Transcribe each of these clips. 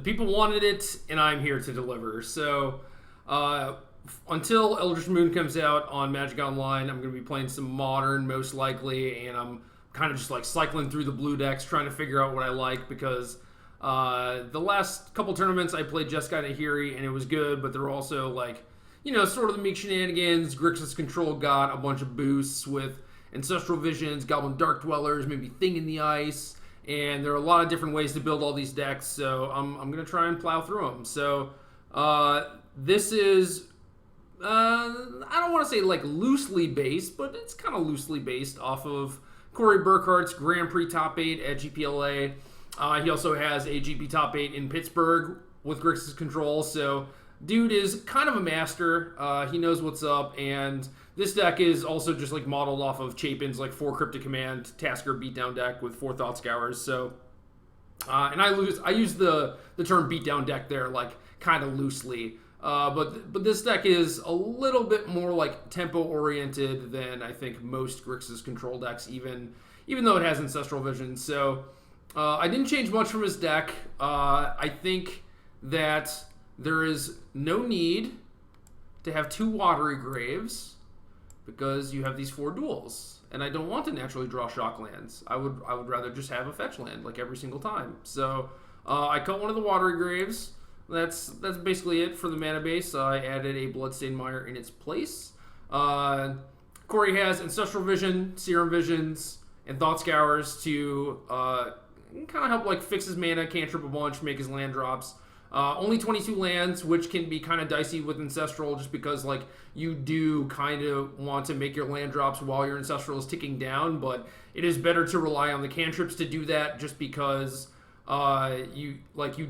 people wanted it, and I'm here to deliver. So, until Eldritch Moon comes out on Magic Online, I'm going to be playing some Modern, most likely, and I'm kind of just like cycling through the blue decks, trying to figure out what I like, because the last couple tournaments I played Jeskai Nahiri, and it was good, but there were also like, sort of the meek shenanigans. Grixis Control got a bunch of boosts with Ancestral Visions, Goblin Dark Dwellers, maybe Thing in the Ice, and there are a lot of different ways to build all these decks, so I'm going to try and plow through them. So this is, I don't want to say like loosely based, but it's kind of loosely based off of Corey Burkhart's Grand Prix Top 8 at GPLA. He also has a GP Top 8 in Pittsburgh with Grixis Control, so dude is kind of a master. He knows what's up, and this deck is also just like modeled off of Chapin's like 4 Cryptic Command Tasker beatdown deck with 4 Thought Scours. So, and I use the term beatdown deck there like kind of loosely. But this deck is a little bit more like tempo oriented than I think most Grixis Control decks, even though it has Ancestral Vision. So I didn't change much from his deck. I think that there is no need to have 2 Watery Graves because you have these 4 duels, and I don't want to naturally draw shock lands. I would rather just have a fetch land like every single time. So I cut one of the Watery Graves. That's basically it for the mana base. I added a Bloodstained Mire in its place. Corey has Ancestral Vision, Serum Visions, and Thought Scours to kind of help like fix his mana, cantrip a bunch, make his land drops. Only 22 lands, which can be kind of dicey with Ancestral just because like you do kind of want to make your land drops while your Ancestral is ticking down, but it is better to rely on the cantrips to do that just because you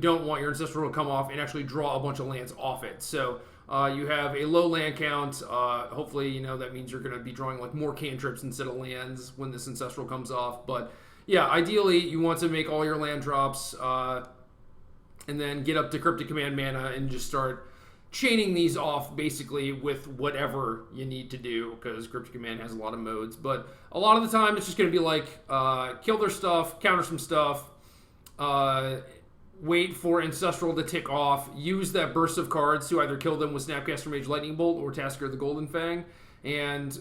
don't want your Ancestral to come off and actually draw a bunch of lands off it. So you have a low land count. Hopefully, that means you're going to be drawing like more cantrips instead of lands when this Ancestral comes off. But yeah, ideally you want to make all your land drops and then get up to Cryptic Command mana and just start chaining these off basically with whatever you need to do, because Cryptic Command has a lot of modes. But a lot of the time it's just going to be like kill their stuff, counter some stuff, wait for Ancestral to tick off, use that burst of cards to either kill them with Snapcaster Mage Lightning Bolt or Tasker the Golden Fang. And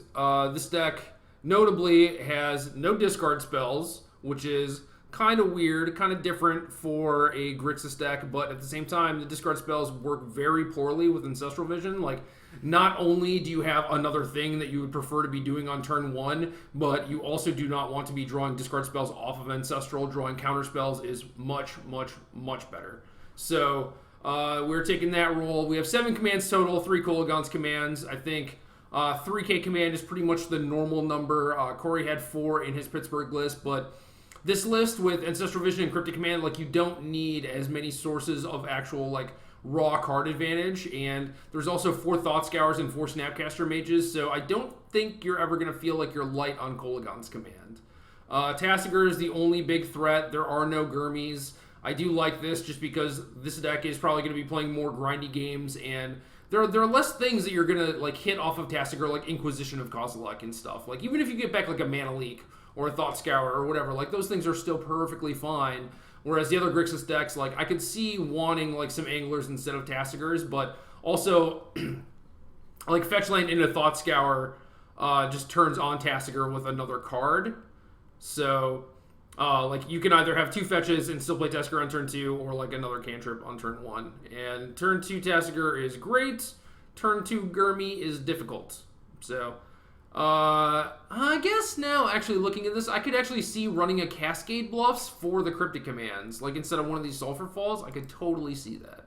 this deck notably has no discard spells, which is kind of weird, kind of different for a Grixis deck, but at the same time, the discard spells work very poorly with Ancestral Vision. Like, not only do you have another thing that you would prefer to be doing on turn 1, but you also do not want to be drawing discard spells off of Ancestral. Drawing counter spells is much, much, much better. So, we're taking that role. We have 7 commands total, 3 Kolaghan's commands. I think 3K command is pretty much the normal number. Corey had 4 in his Pittsburgh list, but this list with Ancestral Vision and Cryptic Command, like, you don't need as many sources of actual, like, raw card advantage, and there's also 4 Thought Scours and 4 Snapcaster Mages, so I don't think you're ever going to feel like you're light on Kolaghan's command. Tasigur is the only big threat. There are no Gurmies. I do like this just because this deck is probably going to be playing more grindy games, and there are less things that you're going to, like, hit off of Tasigur, like Inquisition of Kozilek and stuff. Like, even if you get back, like, a Mana Leak or a Thought Scour or whatever, like, those things are still perfectly fine. Whereas the other Grixis decks, like, I could see wanting, like, some Anglers instead of Tasigurs, but also, like, Fetch Land into Thought Scour just turns on Tasigur with another card. So, like, you can either have 2 fetches and still play Tasigur on turn 2, or, like, another cantrip on turn 1. And turn 2 Tasigur is great. Turn 2 Gurmy is difficult. So, I guess now, actually looking at this, I could actually see running a Cascade Bluffs for the Cryptic Commands. Like, instead of one of these Sulfur Falls, I could totally see that.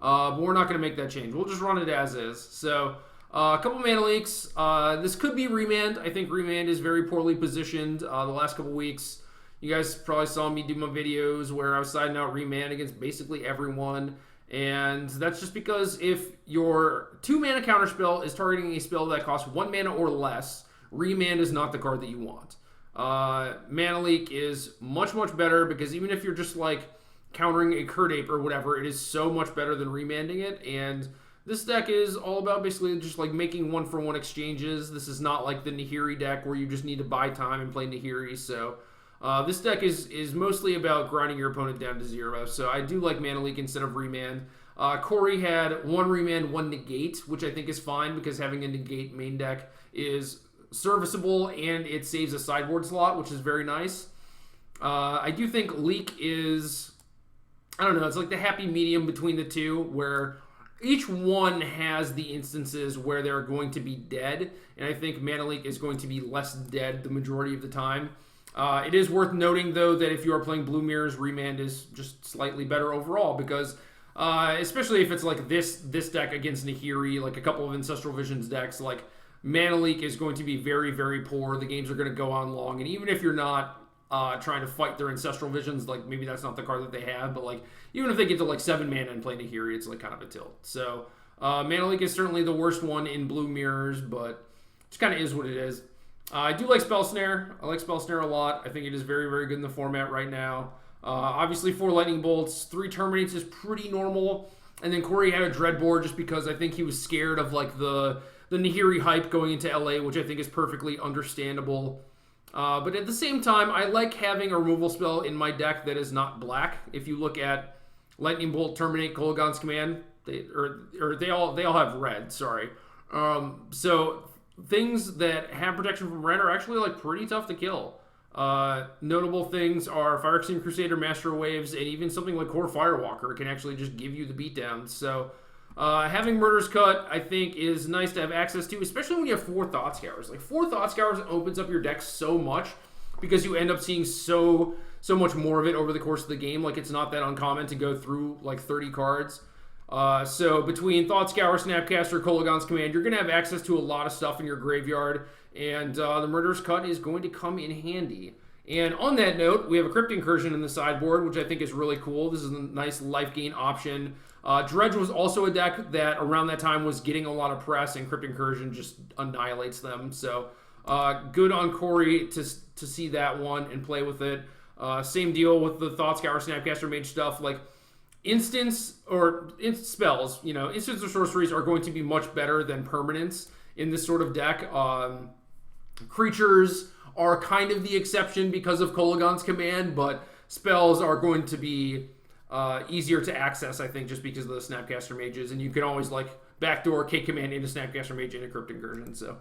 But we're not going to make that change. We'll just run it as is. So, a couple Mana Leaks. This could be Remand. I think Remand is very poorly positioned the last couple weeks. You guys probably saw me do my videos where I was siding out Remand against basically everyone. And that's just because if your 2 mana counterspell is targeting a spell that costs 1 mana or less, Remand is not the card that you want. Mana Leak is much, much better because even if you're just like countering a Curd Ape or whatever, it is so much better than remanding it. And this deck is all about basically just like making 1-for-1 exchanges. This is not like the Nahiri deck where you just need to buy time and play Nahiri. So This deck is mostly about grinding your opponent down to 0, so I do like Mana Leak instead of Remand. Corey had 1 Remand, 1 Negate, which I think is fine because having a Negate main deck is serviceable and it saves a sideboard slot, which is very nice. I do think Leak is, I don't know, it's like the happy medium between the two where each one has the instances where they're going to be dead, and I think Mana Leak is going to be less dead the majority of the time. It is worth noting, though, that if you are playing Blue Mirrors, Remand is just slightly better overall because, especially if it's like this deck against Nahiri, like a couple of Ancestral Visions decks, like Mana Leak is going to be very, very poor. The games are going to go on long, and even if you're not trying to fight their Ancestral Visions, like maybe that's not the card that they have, but like even if they get to like 7 mana and play Nahiri, it's like kind of a tilt. So Mana Leak is certainly the worst one in Blue Mirrors, but it just kind of is what it is. I do like Spell Snare. I like Spell Snare a lot. I think it is very, very good in the format right now. Obviously 4 Lightning Bolts, 3 Terminates is pretty normal, and then Corey had a Dreadboard just because I think he was scared of like the Nahiri hype going into LA, which I think is perfectly understandable. But at the same time, I like having a removal spell in my deck that is not black. If you look at Lightning Bolt, Terminate, Kolaghan's Command, they all have red. Sorry. So things that have protection from red are actually like pretty tough to kill. Notable things are Fire Extinct Crusader, Master Waves, and even something like Core Firewalker can actually just give you the beatdown. So having Murder's Cut, I think, is nice to have access to, especially when you have 4 Thought Scours. Like 4 Thought Scours opens up your deck so much because you end up seeing so much more of it over the course of the game. Like it's not that uncommon to go through like 30 cards. So between Thought Scour, Snapcaster, Kolaghan's Command, you're going to have access to a lot of stuff in your graveyard, and the Murder's Cut is going to come in handy. And on that note, we have a Crypt Incursion in the sideboard, which I think is really cool. This is a nice life gain option. Dredge was also a deck that around that time was getting a lot of press, and Crypt Incursion just annihilates them. So good on Corey to see that one and play with it. Same deal with the Thought Scour, Snapcaster Mage stuff. Like instants or spells, instants or sorceries are going to be much better than permanents in this sort of deck. Creatures are kind of the exception because of Kolaghan's Command, but spells are going to be easier to access, I think, just because of the Snapcaster Mages, and you can always like backdoor K Command into Snapcaster Mage into Crypt Incursion. So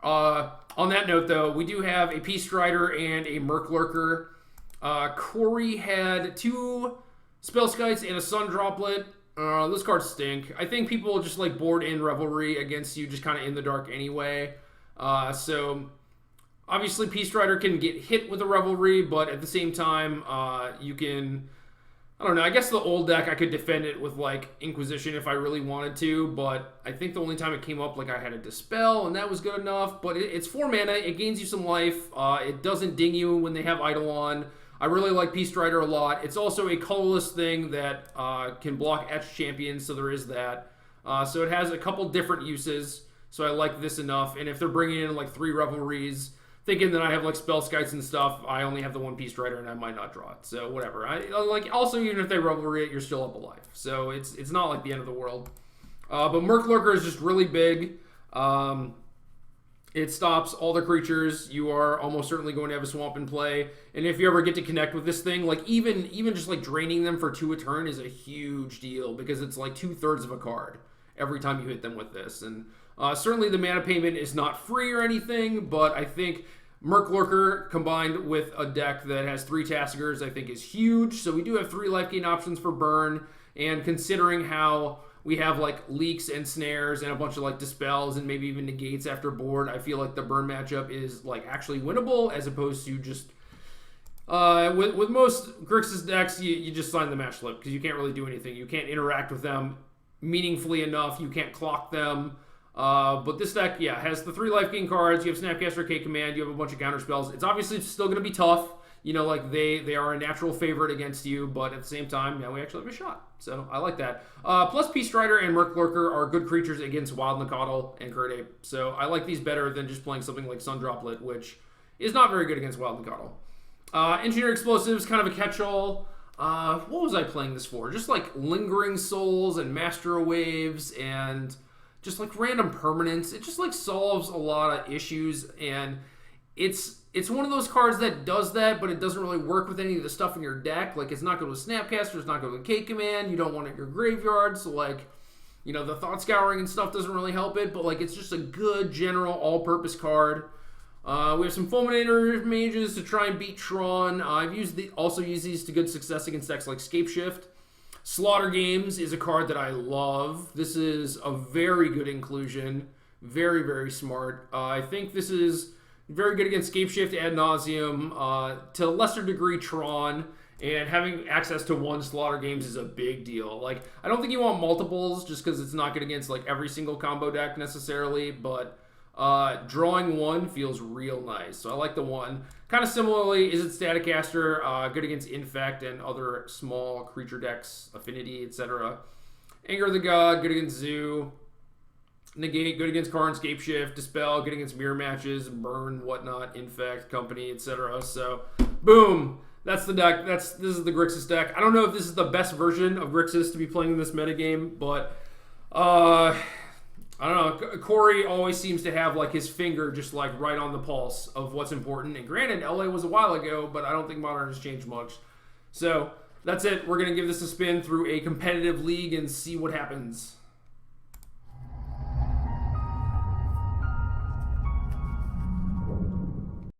on that note, though, we do have a Peace Strider and a Merc Lurker. Corey had 2 Spell Skites and a Sun Droplet. Those cards stink. I think people just like board in Revelry against you just kind of in the dark anyway. So obviously Peace Strider can get hit with a Revelry, but at the same time, you can, I don't know, I guess the old deck I could defend it with like Inquisition if I really wanted to, but I think the only time it came up, like I had a Dispel, and that was good enough. But it's 4 mana, it gains you some life, it doesn't ding you when they have Idol on. I really like Peace Strider a lot. It's also a colorless thing that can block Etched Champions, so there is that. So it has a couple different uses, so I like this enough. And if they're bringing in like 3 Revelries, thinking that I have like Spell Skites and stuff, I only have the 1 Peace Strider and I might not draw it. So whatever. I like also, even if they Revelry it, you're still up a life. So it's not like the end of the world. But Merc Lurker is just really big. It stops all the creatures. You are almost certainly going to have a swamp in play. And if you ever get to connect with this thing, like even just like draining them for 2 a turn is a huge deal because it's like 2/3 of a card every time you hit them with this. And certainly the mana payment is not free or anything, but I think Merc Lurker combined with a deck that has 3 Tassigers I think is huge. So we do have 3 life gain options for burn, and considering how we have like leaks and snares and a bunch of like dispels and maybe even negates after board, I feel like the burn matchup is like actually winnable as opposed to just with most Grixis decks you just sign the match slip because you can't really do anything. You can't interact with them meaningfully enough. You can't clock them. But this deck, has the 3 life gain cards. You have Snapcaster, K Command. You have a bunch of counter spells. It's obviously still going to be tough. Like they are a natural favorite against you, but at the same time, now we actually have a shot. So I like that. Plus, Peace Strider and Merc Lurker are good creatures against Wild Nacatl and Kird Ape. So I like these better than just playing something like Sun Droplet, which is not very good against Wild Nacatl. Engineer Explosives, kind of a catch-all. What was I playing this for? Just like Lingering Souls and Master Waves and just like random permanents. It just like solves a lot of issues, and it's one of those cards that does that, but it doesn't really work with any of the stuff in your deck. Like, it's not good with Snapcaster, it's not good with K Command, you don't want it in your graveyard, so like, you know, the Thought Scouring and stuff doesn't really help it, but like, it's just a good general all-purpose card. We have some Fulminator Mages to try and beat Tron. I've also used these to good success against decks like Scapeshift. Slaughter Games is a card that I love. This is a very good inclusion. Very, very smart. I think this is very good against Scapeshift ad nauseum. To a lesser degree, Tron. And having access to one Slaughter Games is a big deal. Like, I don't think you want multiples just because it's not good against like every single combo deck necessarily, but drawing one feels real nice. So I like the one. Kind of similarly, is it Staticaster, good against Infect and other small creature decks, Affinity, etc. Anger of the God, good against Zoo. Negate, good against Karn, Scapeshift. Dispel, good against mirror matches, Burn, whatnot, Infect, Company, etc. So, boom. That's the deck. This is the Grixis deck. I don't know if this is the best version of Grixis to be playing in this metagame, but I don't know. Corey always seems to have like his finger just like right on the pulse of what's important. And granted, LA was a while ago, but I don't think Modern has changed much. So that's it. We're gonna give this a spin through a competitive league and see what happens.